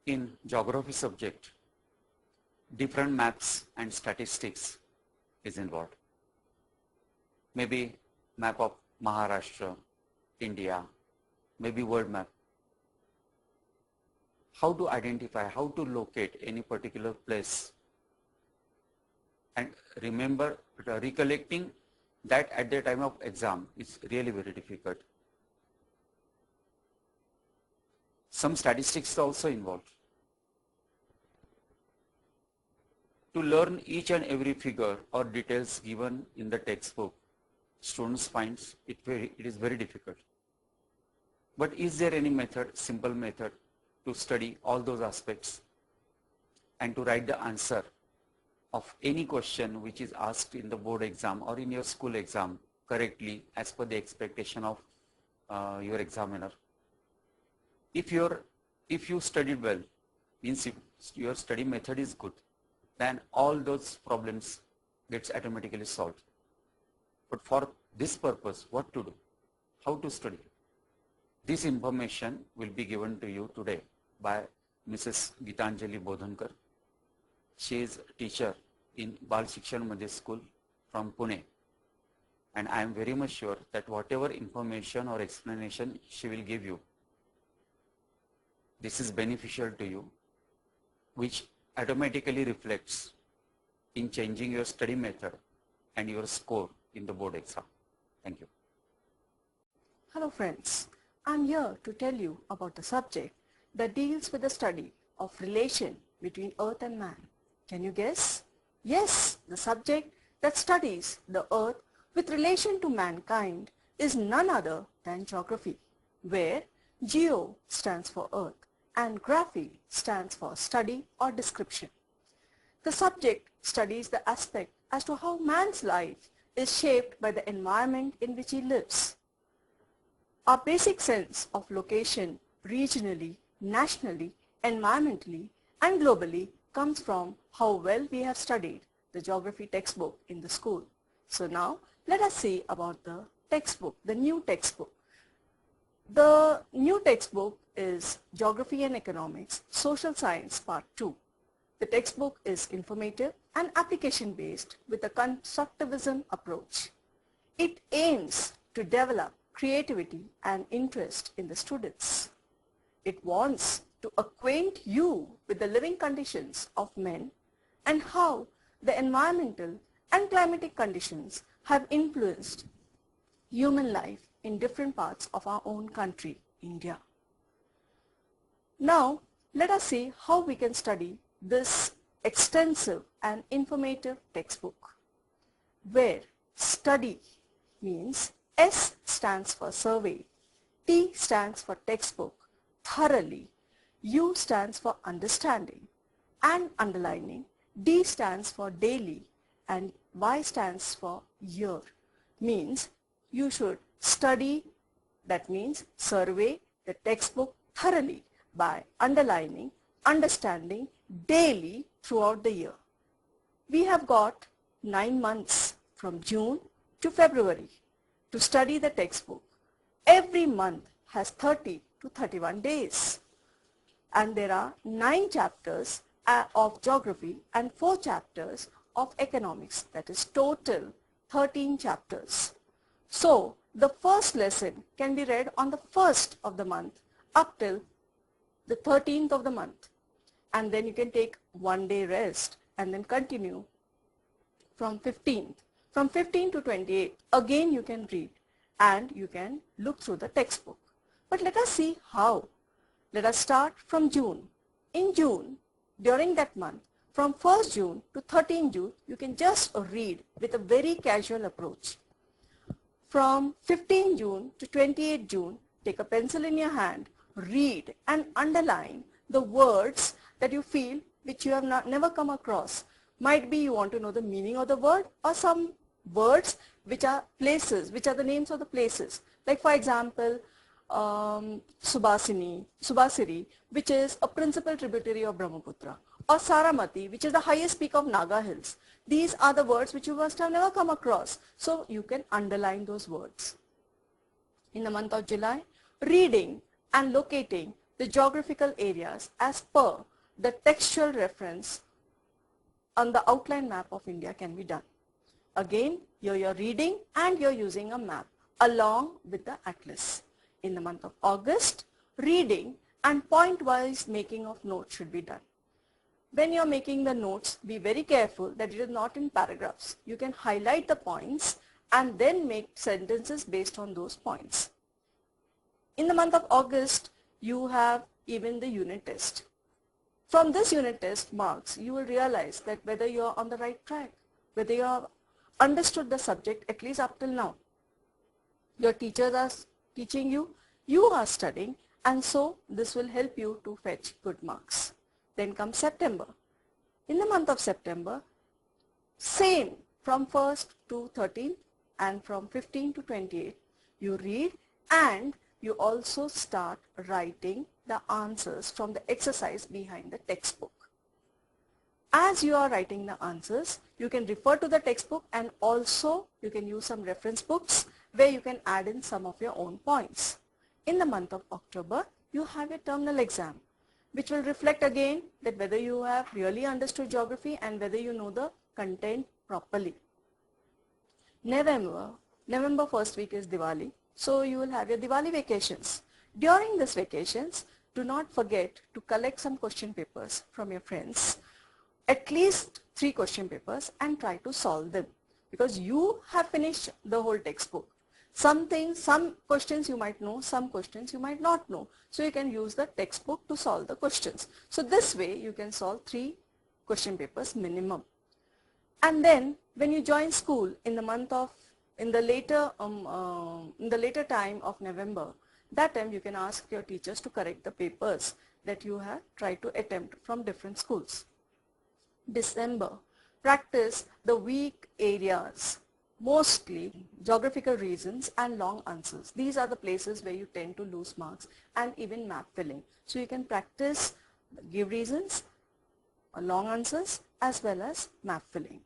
In geography subject, different maps and statistics is involved. Maybe map of Maharashtra, India, maybe world map. How to identify, how to locate any particular place, and remember, recollecting that at the time of exam is really very difficult. Some statistics are also involved. To learn each and every figure or details given in the textbook, students find it is very difficult. But is there any method, simple method, to study all those aspects and to write the answer of any question which is asked in the board exam or in your school exam correctly as per the expectation of your examiner? If you studied well, means if your study method is good, then all those problems gets automatically solved. But for this purpose, what to do? How to study? This information will be given to you today by Mrs. Gitanjali Bodhankar. She is a teacher in Bal Shikshan Madhya School from Pune. And I am very much sure that whatever information or explanation she will give you, this is beneficial to you, which automatically reflects in changing your study method and your score in the board exam. Thank you. Hello friends, I'm here to tell you about the subject that deals with the study of relation between earth and man. Can you guess? Yes, the subject that studies the earth with relation to mankind is none other than geography, where geo stands for earth and graphy stands for study or description. The subject studies the aspect as to how man's life is shaped by the environment in which he lives. Our basic sense of location regionally, nationally, environmentally, and globally comes from how well we have studied the geography textbook in the school. So now let us see about the textbook, the new textbook. The new textbook is Geography and Economics, Social Science Part 2. The textbook is informative and application based with a constructivism approach. It aims to develop creativity and interest in the students. It wants to acquaint you with the living conditions of men and how the environmental and climatic conditions have influenced human life in different parts of our own country, India. Now, let us see how we can study this extensive and informative textbook, where study means S stands for survey, T stands for textbook, thoroughly, U stands for understanding and underlining, D stands for daily, and Y stands for year. Means you should study, that means survey the textbook thoroughly by underlining, understanding daily throughout the year. We have got 9 months from June to February to study the textbook. Every month has 30 to 31 days. And there are 9 chapters of geography and 4 chapters of economics, that is total 13 chapters. So the first lesson can be read on the 1st of the month up till the 13th of the month, and then you can take 1 day rest and then continue from 15th. From 15th to 28th, again you can read and you can look through the textbook. But let us see how. Let us start from June. In June, during that month, from 1st June to 13th June, you can just read with a very casual approach. From 15th June to 28th June, take a pencil in your hand, read and underline the words that you feel which you have never come across. Might be you want to know the meaning of the word, or some words which are places, which are the names of the places. Like for example, Subhasiri, which is a principal tributary of Brahmaputra, or Saramati, which is the highest peak of Naga Hills. These are the words which you must have never come across. So you can underline those words. In the month of July, reading and locating the geographical areas as per the textual reference on the outline map of India can be done. Again, here you're reading and you're using a map along with the atlas. In the month of August, reading and point-wise making of notes should be done. When you're making the notes, be very careful that it is not in paragraphs. You can highlight the points and then make sentences based on those points. In the month of August, you have even the unit test. From this unit test marks, you will realize that whether you are on the right track, whether you have understood the subject at least up till now. Your teachers are teaching you, you are studying, and so this will help you to fetch good marks. Then comes September. In the month of September, same from 1st to 13th and from 15 to 28, you read and you also start writing the answers from the exercise behind the textbook. As you are writing the answers, you can refer to the textbook and also you can use some reference books where you can add in some of your own points. In the month of October, you have a terminal exam, which will reflect again that whether you have really understood geography and whether you know the content properly. November first week is Diwali, so you will have your Diwali vacations. During these vacations, do not forget to collect some question papers from your friends, at least 3 question papers, and try to solve them, because you have finished the whole textbook. Some questions you might know, some questions you might not know. So you can use the textbook to solve the questions. So this way you can solve 3 question papers minimum. And then when you join school in the later time of November, that time you can ask your teachers to correct the papers that you have tried to attempt from different schools. December, practice the weak areas, mostly geographical regions and long answers. These are the places where you tend to lose marks, and even map filling. So you can practice give reasons, long answers, as well as map filling.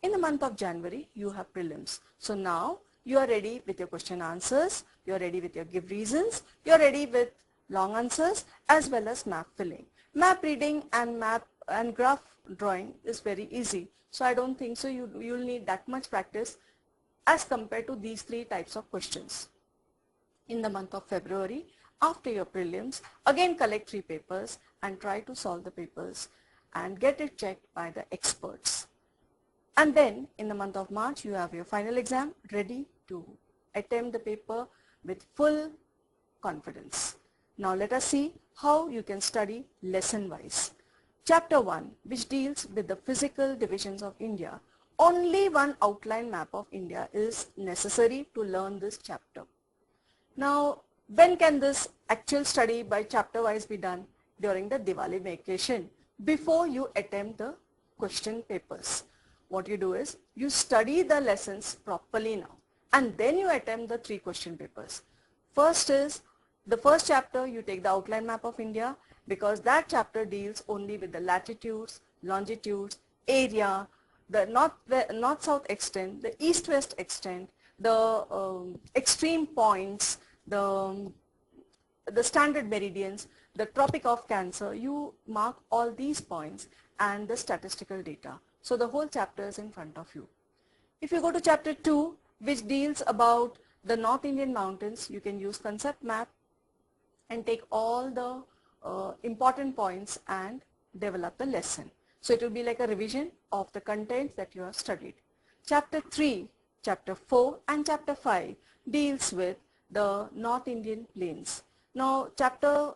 In the month of January, you have prelims. So now you are ready with your question answers, you are ready with your give reasons, you are ready with long answers, as well as map filling. Map reading and graph drawing is very easy. So I don't think so you'll need that much practice as compared to these 3 types of questions. In the month of February, after your prelims, again collect 3 papers and try to solve the papers and get it checked by the experts. And then in the month of March, you have your final exam ready to attempt the paper with full confidence. Now let us see how you can study lesson wise. Chapter 1, which deals with the physical divisions of India. Only one outline map of India is necessary to learn this chapter. Now, when can this actual study by chapter wise be done? During the Diwali vacation, before you attempt the question papers. What you do is, you study the lessons properly now, and then you attempt the 3 question papers. First is, the first chapter you take the outline map of India, because that chapter deals only with the latitudes, longitudes, area, the north-south extent, the east-west extent, the extreme points, the standard meridians, the Tropic of Cancer. You mark all these points and the statistical data. So the whole chapter is in front of you. If you go to chapter 2, which deals about the North Indian mountains, you can use concept map and take all the important points and develop the lesson. So it will be like a revision of the content that you have studied. Chapter 3, Chapter 4 and Chapter 5 deals with the North Indian plains. Now Chapter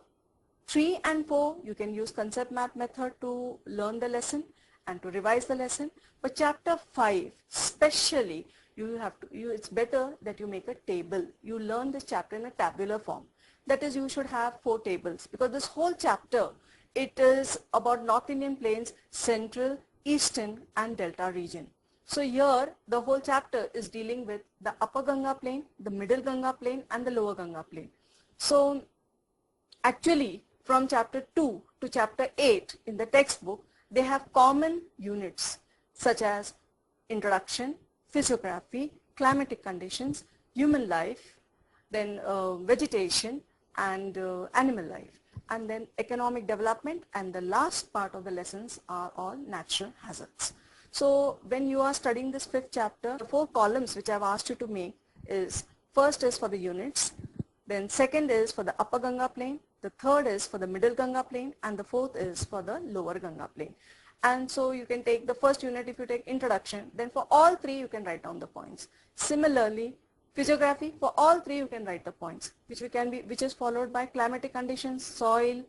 3 and 4 you can use concept map method to learn the lesson and to revise the lesson. But Chapter 5 especially it's better that you make a table. You learn this chapter in a tabular form. That is, you should have 4 tables, because this whole chapter, it is about North Indian plains, central, eastern and delta region. So here the whole chapter is dealing with the upper Ganga plain, the middle Ganga plain and the lower Ganga plain. So actually from chapter 2 to chapter 8 in the textbook, they have common units such as introduction, physiography, climatic conditions, human life, then vegetation and animal life. and then economic development, and the last part of the lessons are all natural hazards. So when you are studying this fifth chapter, the 4 columns which I have asked you to make is, first is for the units, then second is for the upper Ganga plain, the third is for the middle Ganga plain, and the fourth is for the lower Ganga plain. And so you can take the first unit if you take introduction, then for all 3 you can write down the points. Similarly, physiography, for all 3 you can write the points, which is followed by climatic conditions, soil,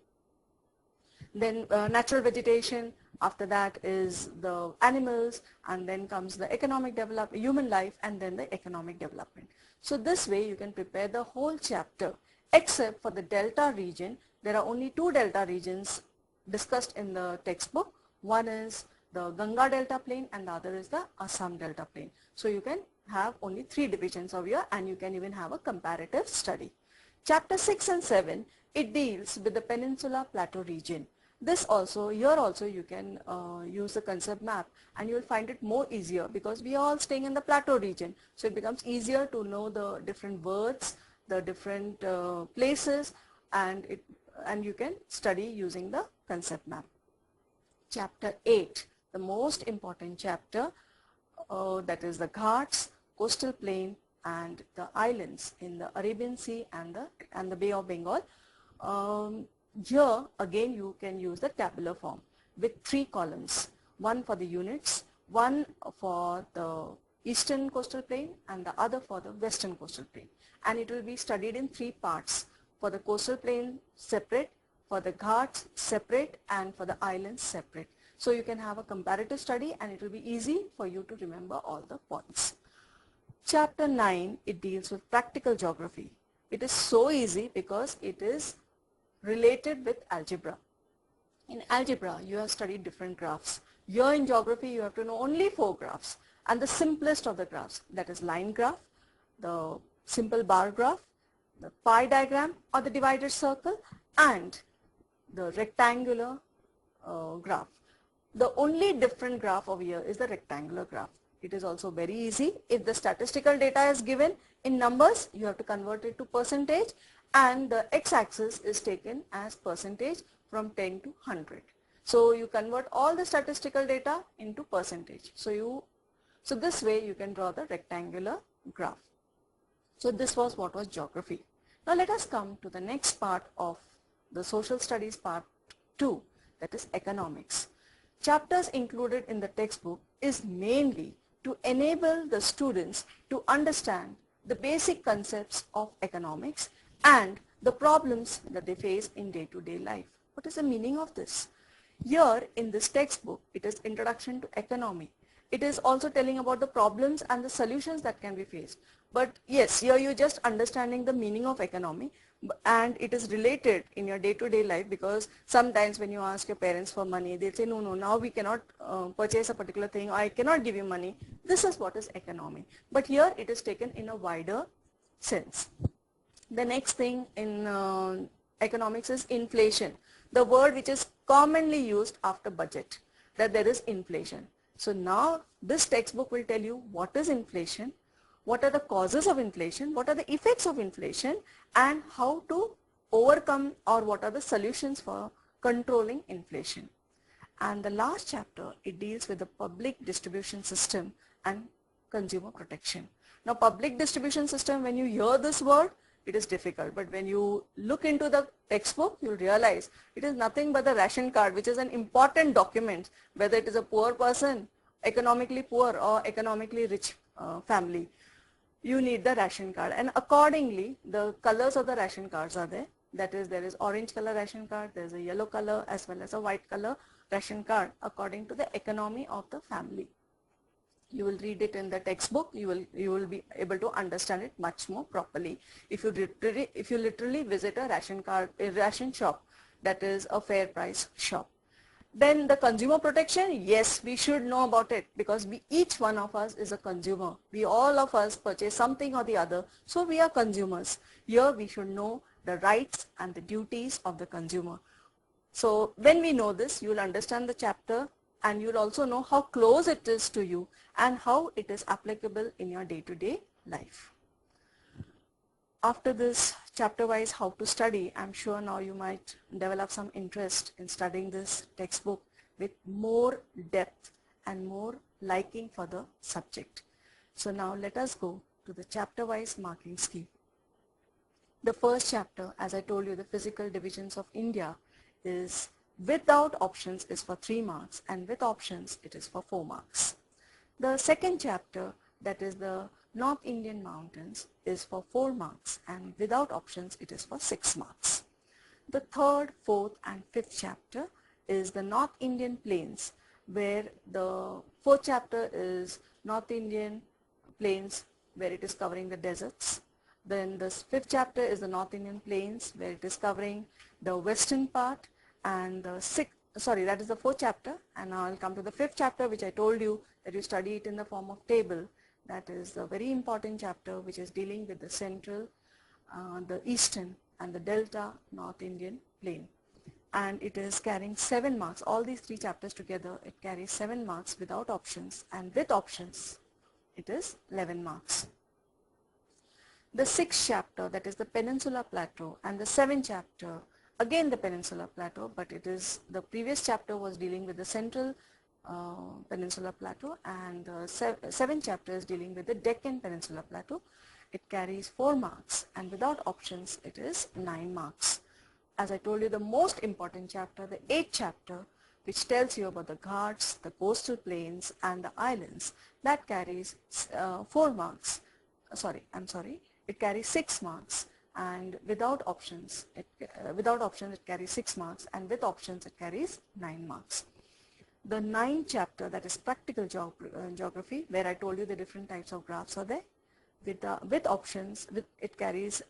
then natural vegetation, after that is the animals, and then comes the economic development, human life, and then the economic development. So this way you can prepare the whole chapter, except for the delta region. There are only 2 delta regions discussed in the textbook. One is the Ganga delta plain and the other is the Assam delta plain. So you can have only 3 divisions of year, and you can even have a comparative study. Chapter 6 and 7, it deals with the Peninsula Plateau region. This also, here also you can use the concept map, and you will find it more easier because we are all staying in the plateau region. So it becomes easier to know the different words, the different places, and you can study using the concept map. Chapter 8, the most important chapter, that is the Ghats, coastal plain, and the islands in the Arabian Sea and the Bay of Bengal. Here again you can use the tabular form with 3 columns, one for the units, one for the eastern coastal plain, and the other for the western coastal plain. And it will be studied in 3 parts, for the coastal plain separate, for the Ghats separate, and for the islands separate. So you can have a comparative study, and it will be easy for you to remember all the points. Chapter 9, it deals with practical geography. It is so easy because it is related with algebra. In algebra, you have studied different graphs. Here in geography, you have to know only 4 graphs, and the simplest of the graphs, that is line graph, the simple bar graph, the pie diagram or the divided circle, and the rectangular graph. The only different graph over here is the rectangular graph. It is also very easy. If the statistical data is given in numbers, you have to convert it to percentage, and the x-axis is taken as percentage from 10 to 100. So you convert all the statistical data into percentage. So this way you can draw the rectangular graph. So this was what was geography. Now let us come to the next part of the social studies part 2, that is economics. Chapters included in the textbook is mainly to enable the students to understand the basic concepts of economics and the problems that they face in day-to-day life. What is the meaning of this? Here in this textbook, it is Introduction to Economy. It is also telling about the problems and the solutions that can be faced. But yes, here you're just understanding the meaning of economy, and it is related in your day-to-day life, because sometimes when you ask your parents for money, they'll say, no, now we cannot purchase a particular thing, or I cannot give you money. This is what is economy. But here it is taken in a wider sense. The next thing in economics is inflation, the word which is commonly used after budget, that there is inflation. So now this textbook will tell you what is inflation, what are the causes of inflation, what are the effects of inflation, and how to overcome, or what are the solutions for controlling inflation. And the last chapter, it deals with the public distribution system and consumer protection. Now public distribution system, when you hear this word, it is difficult, but when you look into the textbook, you'll realize it is nothing but the ration card, which is an important document, whether it is a poor person, economically poor or economically rich family. You need the ration card, and accordingly the colors of the ration cards are there. That is, there is orange color ration card, there is a yellow color as well as a white color ration card according to the economy of the family. You will read it in the textbook. You will be able to understand it much more properly if you literally visit a ration shop, that is a fair price shop. Then the consumer protection, yes, we should know about it, because each one of us is a consumer. All of us purchase something or the other, so we are consumers. Here we should know the rights and the duties of the consumer. So when we know this, you will understand the chapter, and you will also know how close it is to you and how it is applicable in your day-to-day life. After this chapter wise how to study, I'm sure now you might develop some interest in studying this textbook with more depth and more liking for the subject. So now let us go to the chapter wise marking scheme. The first chapter, as I told you, the physical divisions of India, is without options is for 3 marks, and with options it is for 4 marks. The second chapter, that is the North Indian mountains, is for 4 marks, and without options it is for 6 marks. The third, fourth and fifth chapter is the North Indian plains, where the fourth chapter is North Indian plains, where it is covering the deserts. Then the fifth chapter is the North Indian plains, where it is covering the western part, and that is the fourth chapter. And now I'll come to the fifth chapter, which I told you that you study it in the form of table. That is the very important chapter, which is dealing with the central, the eastern and the delta North Indian plain. And it is carrying 7 marks. All these 3 chapters together, it carries 7 marks without options, and with options it is 11 marks. The 6th chapter, that is the Peninsular Plateau, and the 7th chapter, again the Peninsular Plateau, but it is, the previous chapter was dealing with the central Peninsular Plateau, and the 7th chapter is dealing with the Deccan Peninsular Plateau. It carries 4 marks, and without options it is 9 marks. As I told you, the most important chapter, the 8th chapter, which tells you about the Ghats, the coastal plains and the islands, that carries 4 marks. It carries 6 marks, and without options it carries 6 marks, and with options it carries 9 marks. The 9th chapter, that is practical geography, where I told you the different types of graphs are there. With options, it carries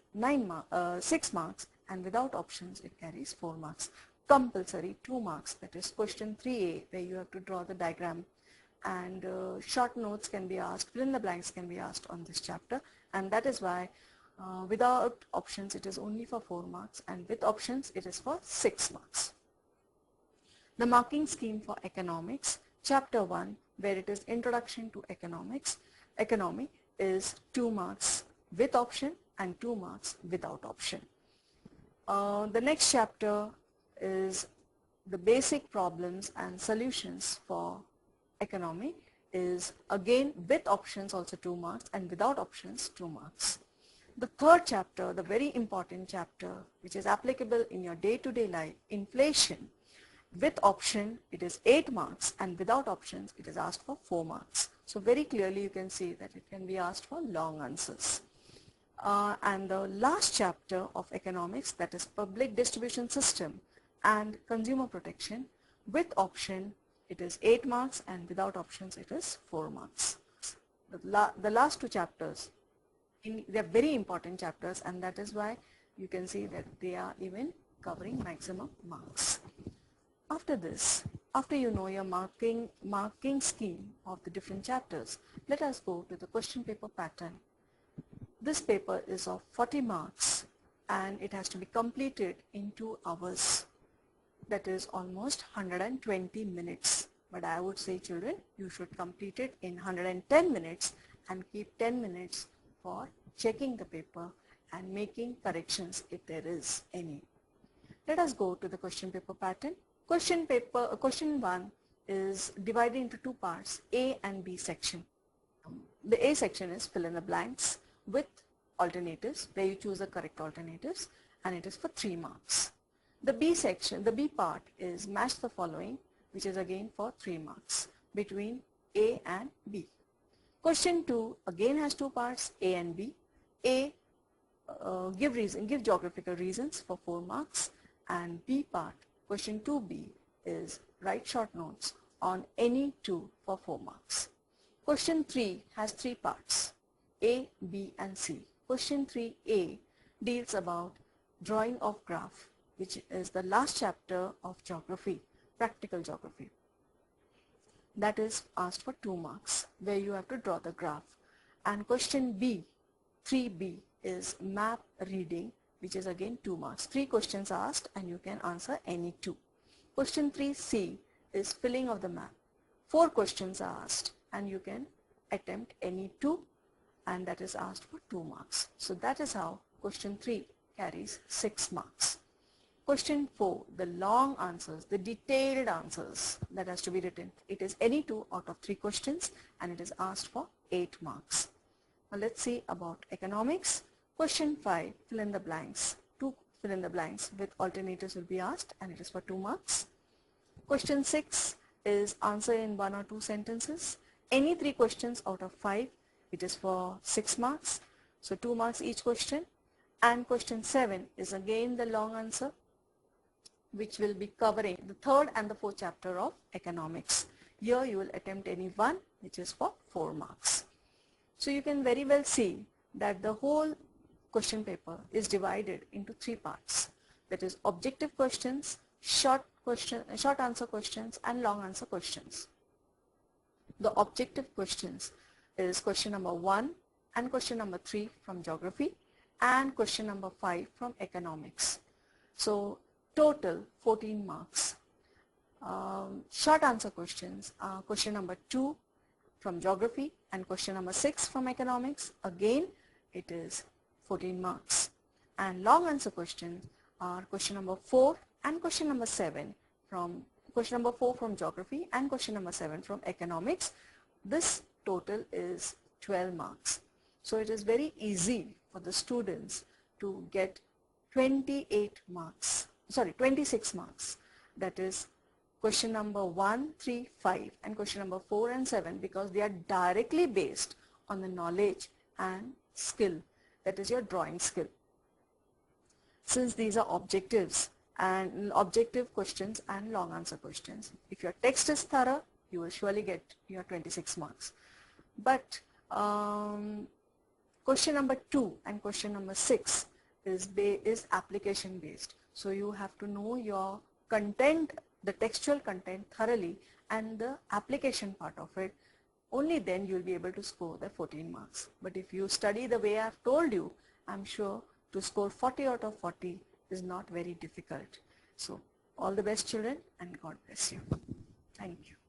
6 marks, and without options it carries 4 marks. Compulsory 2 marks, that is question 3A, where you have to draw the diagram, and short notes can be asked, fill in the blanks can be asked on this chapter, and that is why without options it is only for 4 marks, and with options it is for 6 marks. The marking scheme for economics, chapter 1, where it is introduction to economy, is 2 marks with option and 2 marks without option. The next chapter is the basic problems and solutions for economy, is again with options also 2 marks, and without options 2 marks. The third chapter, the very important chapter, which is applicable in your day-to-day life, inflation, with option it is 8 marks, and without options it is asked for 4 marks. So very clearly you can see that it can be asked for long answers. And the last chapter of economics, that is public distribution system and consumer protection, with option it is 8 marks, and without options it is 4 marks. The last 2 chapters, they are very important chapters, and that is why you can see that they are even covering maximum marks. After this, after you know your marking scheme of the different chapters, let us go to the question paper pattern. This paper is of 40 marks, and it has to be completed in 2 hours. That is almost 120 minutes. But I would say, children, you should complete it in 110 minutes and keep 10 minutes for checking the paper and making corrections if there is any. Let us go to the question paper pattern. Question 1 is divided into 2 parts, A and B section. The A section is fill in the blanks with alternatives, where you choose the correct alternatives, and it is for 3 marks. The B section, the B part, is match the following, which is again for 3 marks between A and B. Question 2 again has 2 parts, A and B. A, give geographical reasons for 4 marks, and B part, question 2B, is write short notes on any 2 for 4 marks. Question 3 has 3 parts, A, B and C. Question 3A deals about drawing of graph, which is the last chapter of geography, practical geography. That is asked for 2 marks, where you have to draw the graph. And question B, 3B, is map reading, which is again 2 marks. 3 questions asked, and you can answer any 2. Question 3C is filling of the map. 4 questions are asked, and you can attempt any 2, and that is asked for 2 marks. So that is how question 3 carries 6 marks. Question 4, the long answers, the detailed answers that has to be written. It is any 2 out of 3 questions and it is asked for 8 marks. Now let's see about economics. Question 5, fill in the blanks. 2 fill in the blanks with alternatives will be asked and it is for 2 marks. Question 6 is answer in 1 or 2 sentences. Any 3 questions out of 5, it is for 6 marks. So 2 marks each question. And question 7 is again the long answer, which will be covering the 3rd and the 4th chapter of economics. Here you will attempt any one, which is for 4 marks. So you can very well see that the whole question paper is divided into 3 parts. That is objective questions, short answer questions and long answer questions. The objective questions is question number 1 and question number 3 from geography and question number 5 from economics. So total 14 marks. Short answer questions are question number 2 from geography and question number 6 from economics. Again it is 14 marks. And long answer questions are question number 4 and question number 7 from question number 4 from geography and question number 7 from economics. This total is 12 marks. So it is very easy for the students to get 26 marks. That is question number 1, 3, 5 and question number 4 and 7, because they are directly based on the knowledge and skill, that is your drawing skill. Since these are objectives and objective questions and long answer questions, if your text is thorough, you will surely get your 26 marks. But question number 2 and question number 6 is application based. So you have to know your content, the textual content thoroughly and the application part of it. Only then you will be able to score the 14 marks. But if you study the way I have told you, I'm sure to score 40 out of 40 is not very difficult. So all the best children and God bless you. Thank you.